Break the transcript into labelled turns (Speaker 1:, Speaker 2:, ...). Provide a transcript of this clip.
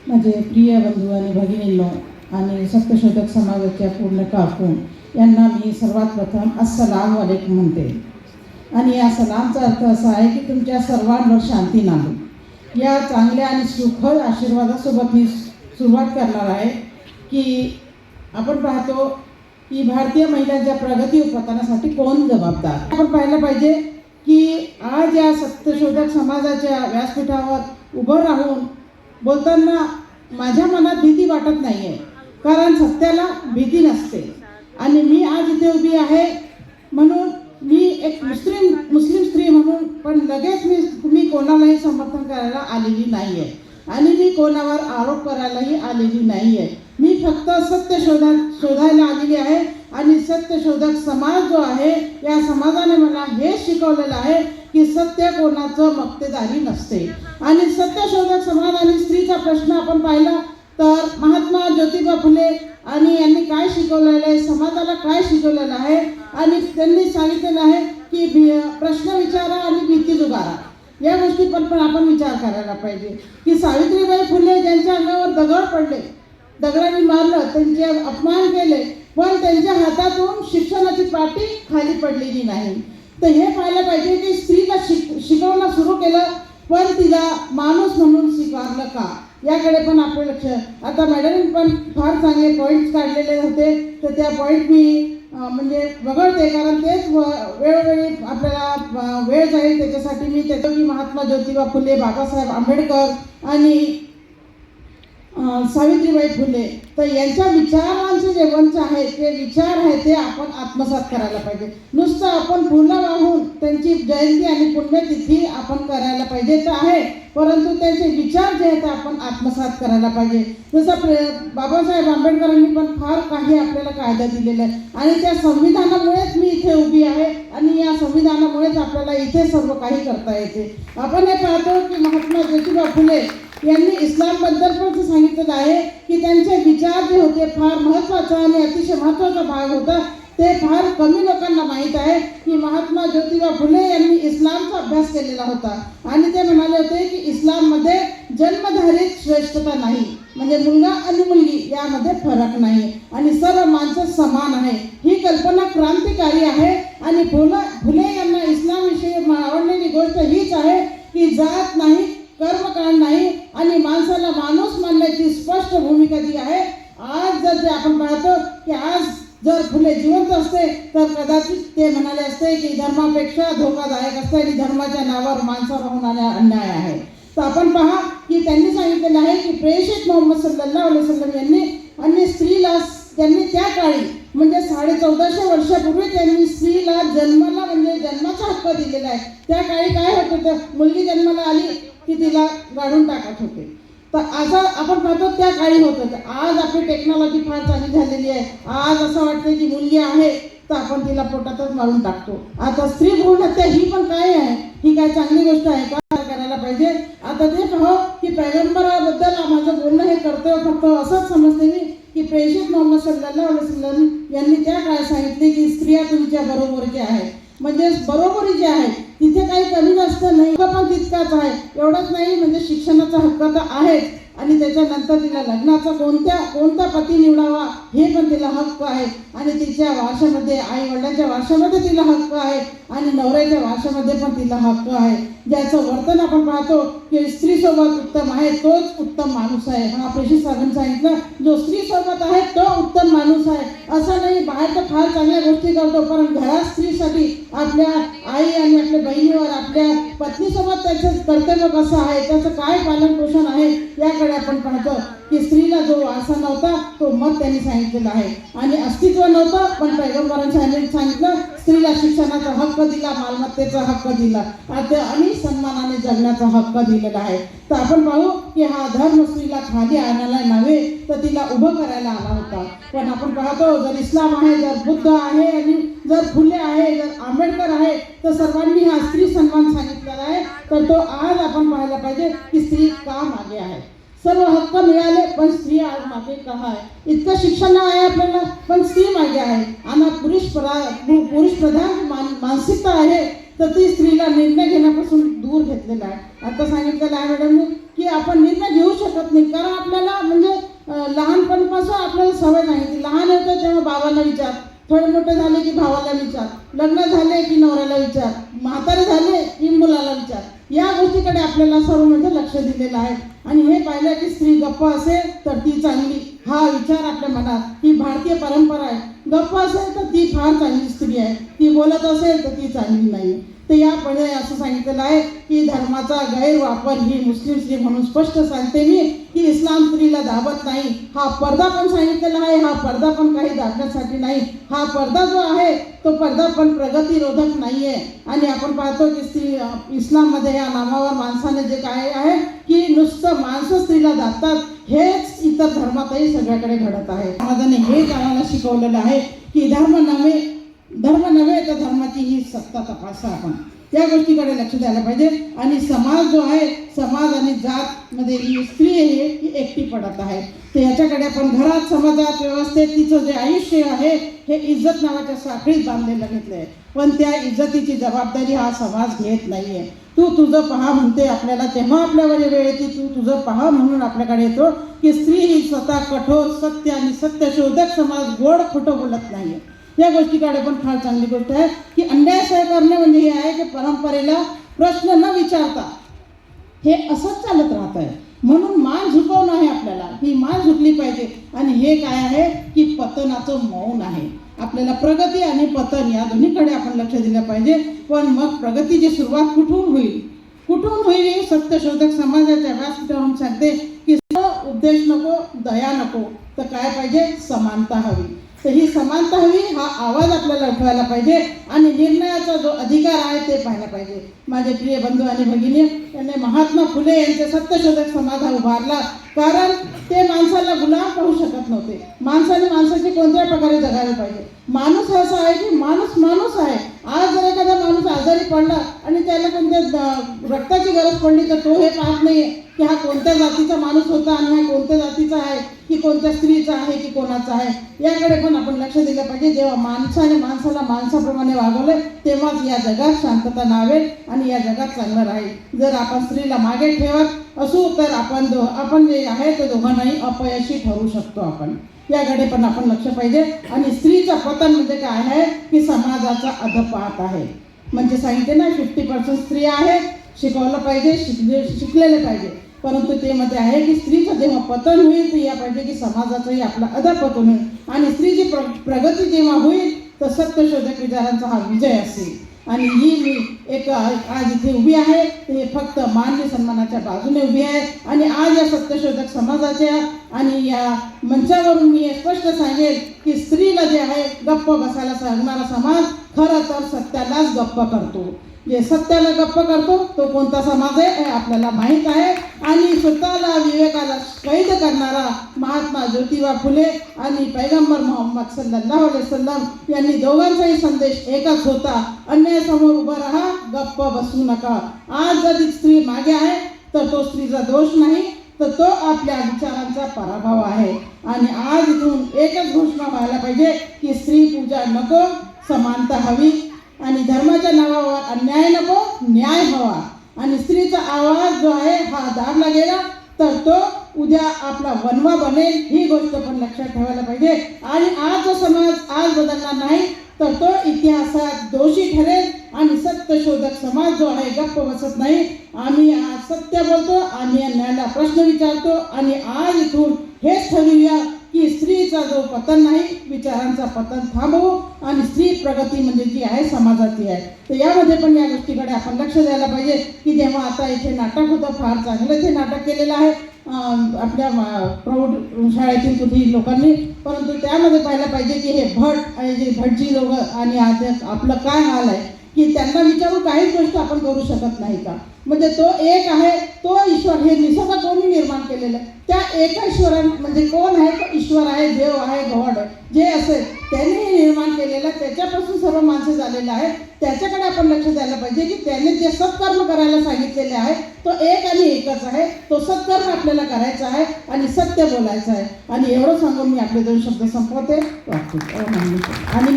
Speaker 1: माझे प्रिय बंधू आणि भगिनींनो आणि सत्यशोधक समाजाच्या पूर्ण काकून यांना मी सर्वात प्रथम अस्सलाम वालेकुम म्हणते. आणि या सलामचा अर्थ असा आहे की तुमच्या सर्वांवर शांती नांदो. या चांगल्या आणि सुखद आशीर्वादासोबत मी सुरुवात करणार आहे की आपण पाहतो की भारतीय महिलांच्या प्रगती उत्पादनासाठी कोण जबाबदार. आपण पाहिलं पाहिजे की आज या सत्यशोधक समाजाच्या व्यासपीठावर उभं राहून बोलताना माझ्या मनात भीती वाटत नाही आहे, कारण सत्याला भीती नसते. आणि मी आज इथे उभी आहे म्हणून मी एक मुस्लिम स्त्री म्हणून, पण लगेच मी कोणालाही समर्थन करायला आलेली नाही आहे आणि मी कोणावर आरोप करायलाही आलेली नाही आहे. मी फक्त सत्य शोधायला आलेली आहे. आणि सत्यशोधक समाज जो आहे या समाजाने मला हे शिकवलेलं आहे की सत्य कोणाचं मक्तेदारी नसते. आणि सत्यशोधक समाज आणि स्त्रीचा प्रश्न आपण पाहिला तर महात्मा ज्योतिबा फुले आणि यांनी काय शिकवलेलं आहे, समाजाला काय शिकवलेलं आहे. आणि त्यांनी सांगितलेलं आहे की प्रश्न विचारा आणि भीती जुगारा. या गोष्टी पण आपण विचार करायला पाहिजे की सावित्रीबाई फुले ज्यांच्या अंगावर दगड पडले, दगडाने मारलं, त्यांचे अपमान केले, पण त्यांच्या हातातून शिक्षणाची पाटी खाली पडलेली नाही. तर हे पाहायला पाहिजे की स्त्रीला शिकवणं सुरू केलं, पण तिला माणूस म्हणून स्वीकारलं का, याकडे पण आपलं लक्ष. आता मॅडमने पण फार चांगले पॉईंट्स काढलेले होते, तर त्या पॉईंट मी म्हणजे वगळते, कारण तेच वेळोवेळी आपल्याला वेळ जाईल त्याच्यासाठी. मी त्याच्यावर महात्मा ज्योतिबा फुले, बाबासाहेब आंबेडकर आणि सावित्रीबाई फुले तर यांच्या विचारांचे जे वंश आहे, ते विचार आहे ते आपण आत्मसात करायला पाहिजे. नुसतं आपण फुलं वाहून त्यांची जयंती आणि पुण्यतिथी आपण करायला पाहिजे तर आहे, परंतु त्यांचे विचार जे आहेत ते आपण आत्मसात करायला पाहिजे. जसं बाबासाहेब आंबेडकरांनी पण फार काही आपल्याला कायदा दिलेला आहे आणि त्या संविधानामुळेच मी इथे उभी आहे आणि या संविधानामुळेच आपल्याला इथे सर्व काही करता येते. आपण हे पाहतो की महात्मा ज्योतिबा फुले यांनी इस्लामबद्दल पण सांगितलेलं आहे की त्यांचे विचार जे होते फार महत्त्वाचा आणि अतिशय महत्त्वाचा भाग होता. ते फार कमी लोकांना माहीत आहे की महात्मा ज्योतिबा फुले यांनी इस्लामचा अभ्यास केलेला होता आणि ते म्हणाले होते की इस्लाममध्ये जन्मधारित श्रेष्ठता नाही, म्हणजे मुलगा आणि मुलगी यामध्ये फरक नाही आणि सर्व माणसं समान आहे. ही कल्पना क्रांतिकारी आहे. आणि फुले यांना इस्लामविषयी आवडलेली गोष्ट हीच आहे की जात नाही, कर्मकांड नाही आणि माणसाला माणूस मानण्याची स्पष्ट भूमिका जी आहे. आज जर आपण पाहतो की आज जर फुले जिवंत असते तर कदाचित ते म्हणाले असते की धर्मापेक्षा धोकादायक असते आणि धर्माच्या नावावर माणसावर होणारा अन्याय आहे. तर आपण पहा की त्यांनी सांगितलेलं आहे की प्रेषित मोहम्मद सल्लल्लाहु अलैहि वसल्लम यांनी स्त्रीला त्यांनी त्या काळी म्हणजे 1450 वर्षापूर्वी त्यांनी स्त्रीला जन्माला म्हणजे जन्माचा हक्क दिलेला आहे. त्या काळी काय होत होतं, मुलगी जन्माला आली की तिला गाडून टाकत होते. तर असं आपण पाहतो त्या काळी होत होतं. आज आपली टेक्नॉलॉजी फार चांगली झालेली आहे. आज असं वाटतं की मुलगी आहे तर आपण तिला पोटातच मारून टाकतो. आता स्त्री भ्रूण हत्या ही पण काय आहे, ही काय चांगली गोष्ट आहे का, करायला पाहिजे. आता ते पाहू की पैगंबराबद्दल माझं बोलणं हे कर्तव्य फक्त असंच समजते मी की प्रेषित मोहम्मद सल्लल्लाहु अलैहि वसल्लम यांनी त्या काळात सांगितले की स्त्रिया तुमच्या बरोबरच्या आहेत, म्हणजे बरोबरी जे आहे तिथे काही कमी जास्त नाही, पण तितकाच आहे. एवढंच नाही, म्हणजे शिक्षणाचा हक्क तर आहेच आणि त्याच्यानंतर तिला लग्नाचा कोणता पती निवडावा हे पण तिला हक्क आहे आणि तिच्या वारशामध्ये आई वडिलांच्या वारशामध्ये तिला हक्क आहे आणि नवऱ्याच्या वारशामध्ये पण तिला हक्क आहे. ज्याचं वर्तन आपण पाहतो की स्त्रीसोबत उत्तम आहे तोच उत्तम माणूस आहे. हा प्रेषित साहेबांनी सांगितलं, जो स्त्रीसोबत आहे तो उत्तम माणूस आहे. असं नाही बाहेर तर फार चांगल्या गोष्टी करतो, पण घरात स्त्रीसाठी आपल्या आई आणि आपल्या बहिणीवर आपल्या पत्नीसोबत त्याचं कर्तव्य कसं आहे, त्याचं काय पालन पोषण आहे याकडे आपण पाहतो की स्त्रीला जो वारसा नव्हता तो मत त्यांनी सांगितलेला आहे आणि अस्तित्व नव्हतं, पण पैगंबरांनी सांगितलं स्त्रीला शिक्षणाचा हक्क दिला, मालमत्तेचा हक्क दिला आणि सन्मानाने जगण्याचा हक्क दिलेला आहे. तर आपण पाहू की हा धर्म स्त्रीला खाली आणायला नव्हे तर तिला उभं करायला आला होता. पण आपण पाहतो जर इस्लाम आहे, जर बुद्ध आहे आणि जर फुले आहे, जर आंबेडकर आहे, तर सर्वांनी हा स्त्री सन्मान सांगितलेला आहे. तर तो आज आपण पाहायला पाहिजे की स्त्री का मागे आहे. सर्व हक्क मिळाले पण स्त्री आज मागे का आहे. इतकं शिक्षण आहे आपल्याला पण स्त्री मागे आहे आणि पुरुष प्रधान मानसिकता आहे तर ती स्त्रीला निर्णय घेण्यापासून दूर घेतलेला आहे. आता सांगितलेलं आहे मॅडमने की आपण निर्णय घेऊ शकत नाही, कारण आपल्याला म्हणजे लहानपणापासून आपल्याला सवय नाही. ती लहान होतं तेव्हा बाबांना विचार, थोडे मोठे झाले की भावाला विचार, लग्न झाले की नवऱ्याला विचार, म्हातारे झाले की मुलाला विचार. या गोष्टीकडे आपल्याला सर्व म्हणजे लक्ष दिलेलं आहे. आणि हे पाहिलं की स्त्री गप्प असेल तर ती चांगली, हा विचार आपल्या मनात, ही भारतीय परंपरा आहे. गप्प असेल तर ती फार चांगली स्त्री आहे, ती बोलत असेल तर ती चांगली नाही. तर यापुढे असं सांगितलेलं आहे की धर्माचा गैरवापर ही मुस्लिम स्त्री म्हणून स्पष्ट सांगते मी की इस्लाम स्त्रीला दाबत नाही. हा पडदा पण सांगितलेला आहे, हा पडदा पण काही दाबण्यासाठी नाही. हा पडदा जो आहे तो पडदा पण प्रगतिरोधक नाही आहे. आणि आपण पाहतो की स्त्री इस्लाममध्ये या नामावर माणसाने जे काय आहे की नुसतं माणसं स्त्रीला दाबतात, हेच इतर धर्मातही सगळ्याकडे घडत आहे. समाजाने हे आम्हाला शिकवलेलं आहे की धर्म नव्हे तर धर्माची ही सत्ता तपासा. आपण त्या गोष्टीकडे लक्ष द्यायला पाहिजे. आणि समाज जो आहे, समाज आणि जात मध्ये ही स्त्री आहे ही एकटी पडत आहे. तर याच्याकडे आपण घरात, समाजात, व्यवस्थेत तिचं जे आयुष्य आहे हे इज्जत नावाच्या साखळीत बांधलेलं घेतलं आहे. पण त्या इज्जतीची जबाबदारी हा समाज घेत नाही आहे. तू तुझं पहा म्हणते आपल्याला, तेव्हा आपल्यावर वेळ येते तू तुझं पहा म्हणून आपल्याकडे येतो की स्त्री ही स्वतः कठोर, सत्य आणि सत्यशोधक समाज गोड खोटं बोलत नाही. या गोष्टीकडे पण फार चांगली गोष्ट आहे की अन्याय सहन करणे म्हणजे हे आहे की परंपरेला प्रश्न न विचारता हे असंच चालत राहत आहे. म्हणून मान झुकवणं आहे आपल्याला, ही मान झुकली पाहिजे. आणि हे काय आहे की पतनाचं मौन आहे. आपल्याला प्रगती आणि पतन या दोन्हीकडे आपण लक्ष दिलं पाहिजे. पण मग प्रगतीची सुरुवात कुठून होईल? सत्यशोधक समाजाच्या व्यासपीठावरून सांगते की उपदेश नको, दया नको, तर काय पाहिजे? समानता हवी. तर ही समानता हवी, हा आवाज आपल्याला उठवायला पाहिजे आणि निर्णयाचा जो अधिकार आहे ते पाहायला पाहिजे. माझे प्रिय बंधू आणि भगिनी, यांनी महात्मा फुले यांचे सत्यशोधक समाज हा उभारला, कारण ते माणसाला गुलाम पाहू शकत नव्हते. माणसाने माणसाची कोणत्या प्रकारे जगायला पाहिजे. माणूस असा आहे की माणूस आहे. आज जर एखादा माणूस आजारी पडला आणि त्याला कोणत्या रक्ताची गरज पडली तर तो हे पाहत नाही की हा कोणत्या जातीचा माणूस होता आणि हा कोणत्या जातीचा आहे, की कोणत्या स्त्रीचा आहे की कोणाचा आहे. याकडे पण आपण लक्ष दिलं पाहिजे. जेव्हा माणसाने माणसाला माणसाप्रमाणे वागवले तेव्हाच या जगात शांतता नावेल आणि या जगात चांगलं राहील. जर आपण स्त्रीला मागे ठेवत असू तर आपण जे आहे ते दोघांनाही अपयशी ठरू शकतो. आपण याकडे पण आपण लक्ष पाहिजे. आणि स्त्रीचं पतन म्हणजे काय आहे की समाजाचा अधपात आहे. म्हणजे सांगितले ना 50% स्त्री आहेत, शिकवलं पाहिजे, शिकलेले पाहिजे. परंतु ते मध्ये आहे की स्त्रीचं जेव्हा पतन होईल तर या पाहिजे की समाजाचंही आपला अधपतन होईल. आणि स्त्रीची प्रगती जेव्हा होईल तर सत्यशोधक विचारांचा हा विजय असेल. आणि ही मी एक आज इथे उभी आहे ते फक्त मानवी सन्मानाच्या बाजूने उभी आहे. आणि आज या सत्यशोधक समाजाच्या आणि या मंचावरून मी स्पष्ट सांगेल की स्त्रीला जे आहे गप्प बसायला सांगणारा समाज खरं तर सत्यालाच गप्प करतो. जे सत्याला गप्प करतो तो कोणता समाज आहे हे आपल्याला माहीत आहे. आणि स्वतःला विवेकाला कैद करणारा महात्मा ज्योतिबा फुले आणि पैगंबर मोहम्मद सल्लल्लाहु अलैहि वसल्लम यांनी दोघांचाही संदेश एकच होता, अन्यायासमोर उभं राहा, गप्प बसू नका. आज जर स्त्री मागे आहे तर तो स्त्रीचा दोष नाही, तर तो आपल्या विचारांचा पराभव आहे. आणि आज इथून एकच घोषणा व्हायला पाहिजे की स्त्री पूजा नको, समानता हवी. आणि धर्माच्या नावावर अन्याय नको, न्याय हवा. आणि स्त्रीचा आवाज जो आहे हा दाबला गेला तर तो उद्या आपला वनवा बनेल, ही गोष्ट पण लक्षात ठेवायला पाहिजे. आणि आज जो समाज आज बदलणार नाही तर तो इतिहासात दोषी ठरेल. आणि सत्यशोधक समाज जो आहे गप्प बसत नाही. आम्ही आज सत्य बोलतो, आम्ही अन्यायाला प्रश्न विचारतो. आणि आज इथून हेच ठरवूया की स्त्रीचा जो पतन नाही, विचारांचा पतन थांबवू. आणि स्त्री प्रगती म्हणजे जी आहे समाजाची आहे. तर यामध्ये पण या गोष्टीकडे आपण लक्ष द्यायला पाहिजे की जेव्हा आता इथे नाटक होतं, फार चांगलं इथे नाटक केलेलं आहे आपल्या प्रौढ शाळेतील कुठेही लोकांनी. परंतु त्यामध्ये पाहायला पाहिजे की हे भटजी लोक आणि आपलं काय हाल आहे की त्यांना विचारू काहीच गोष्ट आपण करू शकत नाही का. म्हणजे तो एक आहे, तो ईश्वर, हे निसर्ग कोणी निर्माण केलेलं आहे, त्या एका ईश्वरा म्हणजे कोण आहे तो ईश्वर आहे, देव आहे, गॉड आहे, जे असेल त्यांनी निर्माण केलेलं, त्याच्यापासून सर्व माणसं झालेलं आहे. त्याच्याकडे आपण लक्ष द्यायला पाहिजे की त्याने जे सत्कर्म करायला सांगितलेले आहे तो एक आणि एकच आहे. तो सत्कर्म आपल्याला करायचा आहे आणि सत्य बोलायचं आहे. आणि एवढं सांगून मी आपले 2 शब्द संपवते. आणि